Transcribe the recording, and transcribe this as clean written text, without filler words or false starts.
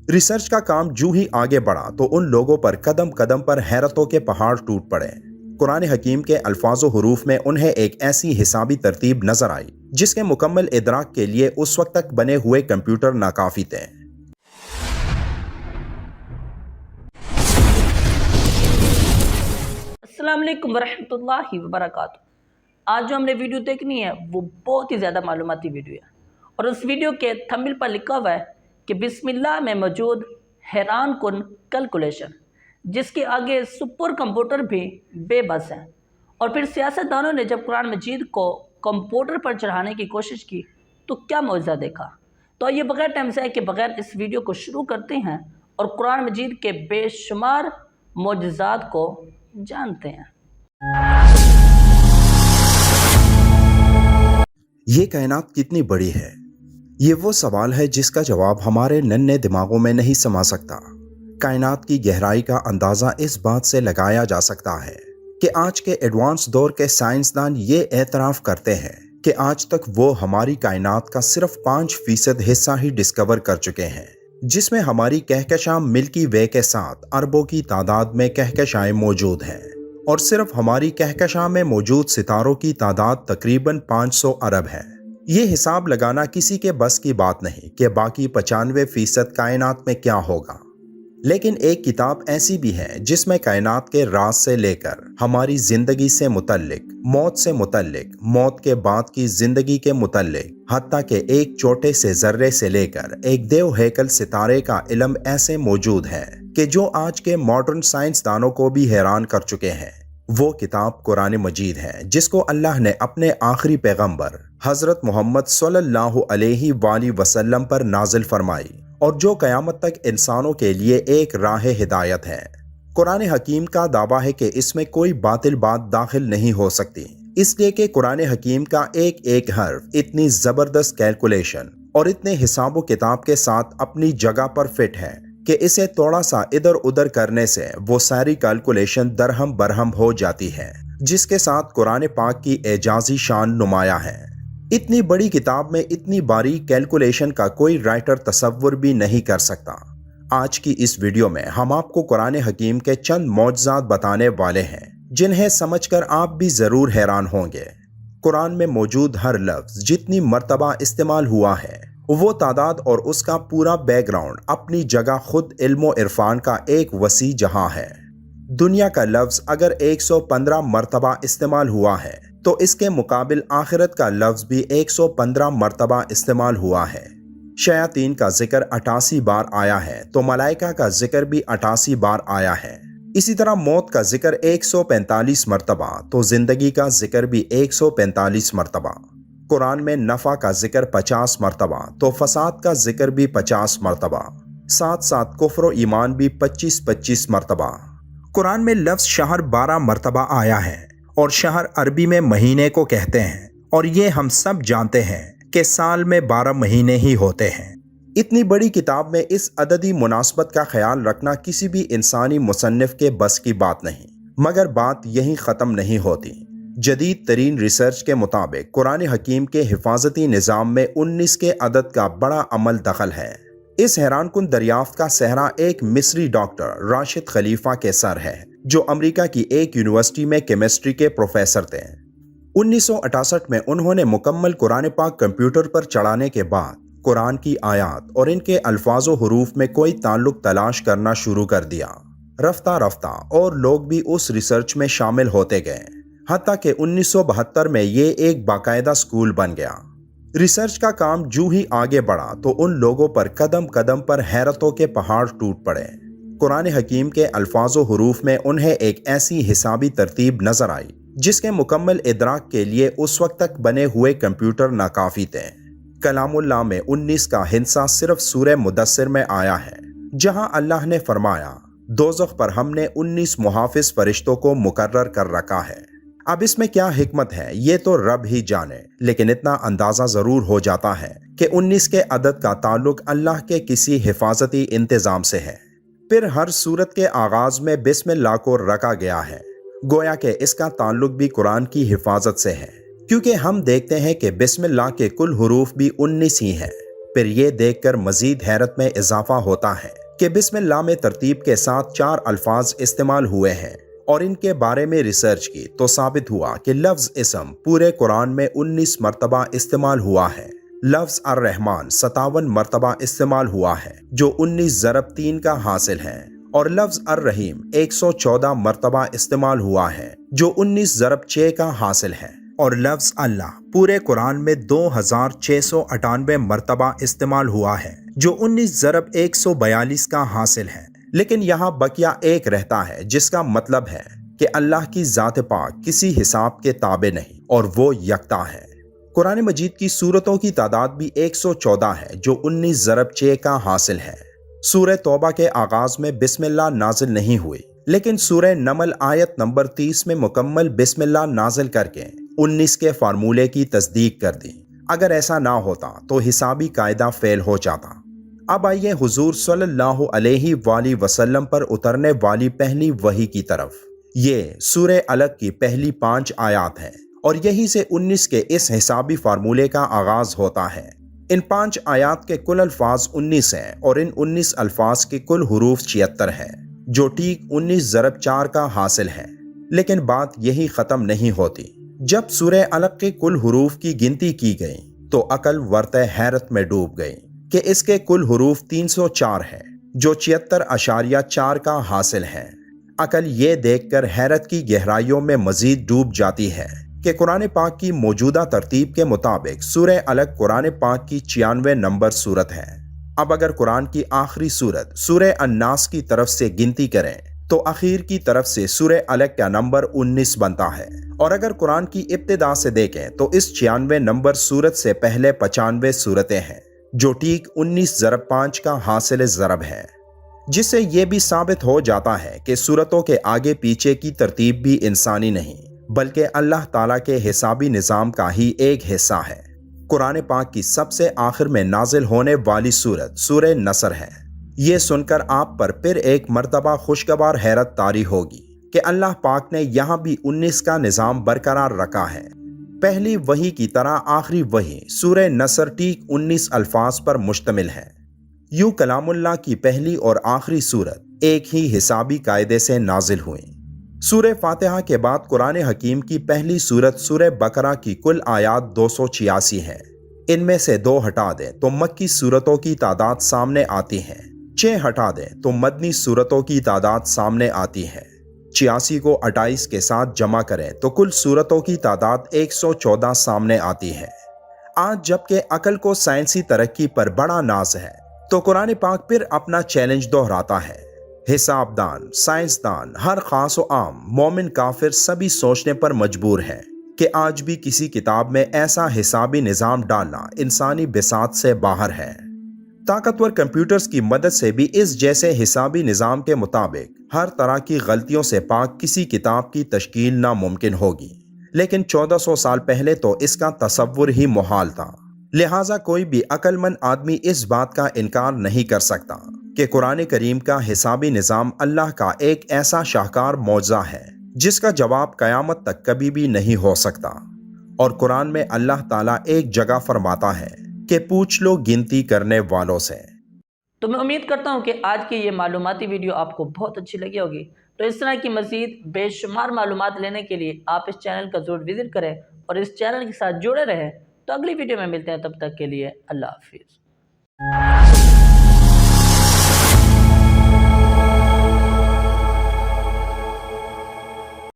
Research का काम जूं ही आगे बढ़ा तो उन लोगों पर कदम कदम पर हैरतों के पहाड़ टूट पड़े। कुरान हकीम के अल्फाज हरूफ में उन्हें एक ऐसी हिसाबी तरतीब नजर आई जिसके मुकम्मल इदराक के लिए उस वक्त तक बने हुए कंप्यूटर नाकाफी थे। अस्सलाम वालेकुम वरहमतुल्लाहि वबरकातुहू। आज जो हमने वीडियो देखनी है वो बहुत ही ज़्यादा मालूमाती वीडियो है और उस वीडियो के थंबनेल पर लिखा हुआ है कि बिस्मिल्लाह में मौजूद हैरान कुन कैलकुलेशन, जिसके आगे सुपर कंप्यूटर भी बेबस हैं। और फिर सियासतदानों ने जब कुरान मजीद को कंप्यूटर पर चढ़ाने की कोशिश की तो क्या मौजज़ा देखा। तो ये बगैर टाइम से कि बगैर इस वीडियो को शुरू करते हैं और कुरान मजीद के बेशुमार मौजज़ात को जानते हैं। ये कायनात कितनी बड़ी है, ये वो सवाल है जिसका जवाब हमारे नन्हे दिमागों में नहीं समा सकता। कायनात की गहराई का अंदाज़ा इस बात से लगाया जा सकता है कि आज के एडवांस दौर के साइंसदान ये एतराफ़ करते हैं कि आज तक वो हमारी कायनात का सिर्फ 5% हिस्सा ही डिस्कवर कर चुके हैं, जिसमें हमारी कहकशां मिल्की वे के साथ अरबों की तादाद में कहकशाएं मौजूद हैं और सिर्फ हमारी कहकशां में मौजूद सितारों की तादाद तकरीबन 500 अरब है। ये हिसाब लगाना किसी के बस की बात नहीं कि बाकी 95% कायनात में क्या होगा। लेकिन एक किताब ऐसी भी है जिसमें कायनात के राज से लेकर हमारी जिंदगी से मुतल्लिक, मौत से मुतल्लिक, मौत के बाद की जिंदगी के मुतल्लिक, हत्ता के एक छोटे से जर्रे से लेकर एक देव हैकल सितारे का इल्म ऐसे मौजूद है कि जो आज के मॉडर्न साइंसदानों को भी हैरान कर चुके हैं। वो किताब कुरान मजीद है जिसको अल्लाह ने अपने आखिरी पैगंबर हजरत मोहम्मद सल्लल्लाहु अलैहि वसल्लम पर नाजिल फरमाई और जो क़यामत तक इंसानों के लिए एक राह हिदायत है। कुरान हकीम का दावा है कि इसमें कोई बातिल बात दाखिल नहीं हो सकती, इसलिए कि कुरान हकीम का एक एक हर्फ इतनी ज़बरदस्त कैलकुलेशन और इतने हिसाब किताब के साथ अपनी जगह पर फिट है कि इसे थोड़ा सा इधर उधर करने से वो सारी कैलकुलेशन दरहम बरहम हो जाती है, जिसके साथ कुरान पाक की एजाजी शान नुमाया है। इतनी बड़ी किताब में इतनी बारीक कैलकुलेशन का कोई राइटर तसव्वुर भी नहीं कर सकता। आज की इस वीडियो में हम आपको कुरान हकीम के चंद मौजज़ात बताने वाले हैं जिन्हें समझकर आप भी ज़रूर हैरान होंगे। कुरान में मौजूद हर लफ्ज़ जितनी मर्तबा इस्तेमाल हुआ है वो तादाद और उसका पूरा बैकग्राउंड अपनी जगह खुद इल्म इरफान का एक वसी जहां है। दुनिया का लफ्ज़ अगर 115 मर्तबा इस्तेमाल हुआ है तो इसके मुकाबिल आखिरत का लफ्ज़ भी 115 मर्तबा इस्तेमाल हुआ है। शयातीन का जिक्र 88 बार आया है तो मलाइका का जिक्र भी 88 बार आया है। इसी तरह मौत का जिक्र 145 मर्तबा तो जिंदगी का जिक्र भी 145 मर्तबा। कुरान में नफ़ा का जिक्र 50 मर्तबा तो फसाद का जिक्र भी 50 मर्तबा। साथ साथ कुफ्र और ईमान भी 25-25 मर्तबा। कुरान में लफ्ज़ शहर 12 मर्तबा आया है और शहर अरबी में महीने को कहते हैं और ये हम सब जानते हैं कि साल में 12 महीने ही होते हैं। इतनी बड़ी किताब में इस अददी मुनासबत का ख्याल रखना किसी भी इंसानी मुसन्निफ के बस की बात नहीं, मगर बात यहीं ख़त्म नहीं होती। जदीद तरीन रिसर्च के मुताबिक कुरान हकीम के हिफाजती निज़ाम में 19 के अदद का बड़ा अमल दखल है। इस हैरानकुन दरियाफ्त का सहरा एक मिस्री डॉक्टर राशिद खलीफा के सर है जो अमेरिका की एक यूनिवर्सिटी में केमिस्ट्री के प्रोफेसर थे। 1968 में उन्होंने मुकम्मल कुरान पाक कंप्यूटर पर चढ़ाने के बाद कुरान की आयात और इनके अल्फाजो हरूफ में कोई ताल्लुक तलाश करना शुरू कर दिया। रफ्ता रफ्ता और लोग भी उस रिसर्च में शामिल होते गए, हत्ता कि 1972 में ये एक बाकायदा स्कूल बन गया। रिसर्च का काम जूं ही आगे बढ़ा तो उन लोगों पर कदम कदम पर हैरतों के पहाड़ टूट पड़े। कुरान हकीम के अल्फाजो हरूफ में उन्हें एक ऐसी हिसाबी तरतीब नजर आई जिसके मुकम्मल इदराक के लिए उस वक्त तक बने हुए कंप्यूटर नाकाफी थे। कलामुल्लाह में 19 का हिस्सा सिर्फ सूरह मुदस्सिर में आया है, जहां अल्लाह ने फरमाया दोज़ख पर हमने 19 मुहाफिज फरिश्तों को मुकर्रर कर रखा है। अब इसमें क्या हिकमत है ये तो रब ही जाने, लेकिन इतना अंदाजा जरूर हो जाता है कि 19 के अदद का ताल्लुक अल्लाह के किसी हिफाजती इंतजाम से है। फिर हर सूरत के आगाज में बिस्मिल्लाह को रखा गया है, गोया कि इसका ताल्लुक भी कुरान की हिफाजत से है, क्योंकि हम देखते हैं कि बिस्मिल्लाह के कुल हुरूफ भी 19 ही हैं। پھر یہ دیکھ کر مزید حیرت میں اضافہ ہوتا ہے کہ بسم اللہ میں ترتیب کے ساتھ 4 الفاظ استعمال ہوئے ہیں اور ان کے بارے میں ریسرچ کی تو ثابت ہوا کہ لفظ اسم پورے قرآن میں 19 مرتبہ استعمال ہوا ہے۔ لفظ الرحمن 57 مرتبہ استعمال ہوا ہے جو 19 ضرب 3 کا حاصل ہے، اور لفظ الرحیم 114 مرتبہ استعمال ہوا ہے جو 19 ضرب 6 کا حاصل ہے، اور لفظ اللہ پورے قرآن میں 2698 مرتبہ استعمال ہوا ہے جو 19 ضرب 142 کا حاصل ہے۔ لیکن یہاں بقیہ ایک رہتا ہے جس کا مطلب ہے کہ اللہ کی ذات پاک کسی حساب کے تابع نہیں اور وہ یکتا ہے۔ قرآن مجید کی سورتوں کی تعداد بھی 114 ہے جو 19 ضرب 6 کا حاصل ہے۔ سورہ توبہ کے آغاز میں بسم اللہ نازل نہیں ہوئی، لیکن سورہ نمل آیت نمبر 30 میں مکمل بسم اللہ نازل کر کے 19 کے فارمولے کی تصدیق کر دی۔ اگر ایسا نہ ہوتا تو حسابی قاعدہ فیل ہو جاتا۔ اب آئیے حضور صلی اللہ علیہ وآلہ وسلم پر اترنے والی پہلی وحی کی طرف۔ یہ سورہ علق کی پہلی 5 آیات ہیں اور یہی سے 19 کے اس حسابی فارمولے کا آغاز ہوتا ہے۔ ان 5 آیات کے کل الفاظ 19 ہیں اور ان 19 الفاظ کے کل حروف 76 ہیں جو ٹھیک 19 ضرب 4 کا حاصل ہے۔ لیکن بات یہی ختم نہیں ہوتی۔ جب سورہ علق کے کل حروف کی گنتی کی گئی تو عقل ورطہ حیرت میں ڈوب گئی کہ اس کے کل حروف 304 ہیں جو 76.4 کا حاصل ہے۔ عقل یہ دیکھ کر حیرت کی گہرائیوں میں مزید ڈوب جاتی ہے کہ قرآن پاک کی موجودہ ترتیب کے مطابق سورہ علق قرآن پاک کی 96 نمبر سورت ہے۔ اب اگر قرآن کی آخری سورت سورہ الناس کی طرف سے گنتی کریں تو اخیر کی طرف سے سورہ علق کا نمبر 19 بنتا ہے، اور اگر قرآن کی ابتدا سے دیکھیں تو اس 96 نمبر سورت سے پہلے 95 سورتیں ہیں جو ٹھیک 19 ضرب 5 کا حاصل ضرب ہے، جس سے یہ بھی ثابت ہو جاتا ہے کہ سورتوں کے آگے پیچھے کی ترتیب بھی انسانی نہیں بلکہ اللہ تعالیٰ کے حسابی نظام کا ہی ایک حصہ ہے۔ قرآن پاک کی سب سے آخر میں نازل ہونے والی سورت سورہ نصر ہے۔ یہ سن کر آپ پر پھر ایک مرتبہ خوشگوار حیرت طاری ہوگی کہ اللہ پاک نے یہاں بھی 19 کا نظام برقرار رکھا ہے۔ پہلی وحی کی طرح آخری وحی سورہ نصر ٹھیک 19 الفاظ پر مشتمل ہے۔ یوں کلام اللہ کی پہلی اور آخری سورت ایک ہی حسابی قاعدے سے نازل ہوئی۔ سورہ فاتحہ کے بعد قرآن حکیم کی پہلی سورت سورہ بقرہ کی کل آیات 286 ہیں۔ ان میں سے 2 ہٹا دیں تو مکی سورتوں کی تعداد سامنے آتی ہے، 6 ہٹا دیں تو مدنی سورتوں کی تعداد سامنے آتی ہے۔ 86 کو 28 کے ساتھ جمع کریں تو کل سورتوں کی تعداد 114 سامنے آتی ہے۔ آج جبکہ عقل کو سائنسی ترقی پر بڑا ناز ہے تو قرآن پاک پھر اپنا چیلنج دہراتا ہے۔ حساب دان، سائنسدان، ہر خاص و عام، مومن کافر سبھی سوچنے پر مجبور ہیں کہ آج بھی کسی کتاب میں ایسا حسابی نظام ڈالنا انسانی بساط سے باہر ہے۔ طاقتور کمپیوٹرز کی مدد سے بھی اس جیسے حسابی نظام کے مطابق ہر طرح کی غلطیوں سے پاک کسی کتاب کی تشکیل ناممکن ہوگی، لیکن 1400 سال پہلے تو اس کا تصور ہی محال تھا۔ لہٰذا کوئی بھی عقل مند آدمی اس بات کا انکار نہیں کر سکتا کہ قرآن کریم کا حسابی نظام اللہ کا ایک ایسا شاہکار معجزہ ہے جس کا جواب قیامت تک کبھی بھی نہیں ہو سکتا۔ اور قرآن میں اللہ تعالیٰ ایک جگہ فرماتا ہے کہ پوچھ لو گنتی کرنے والوں سے۔ تو میں امید کرتا ہوں کہ آج کی یہ معلوماتی ویڈیو آپ کو بہت اچھی لگی ہوگی۔ تو اس طرح کی مزید بے شمار معلومات لینے کے لیے آپ اس چینل کا ضرور وزٹ کریں اور اس چینل کے ساتھ جڑے رہیں۔ تو اگلی ویڈیو میں ملتے ہیں، تب تک کے لیے اللہ حافظ۔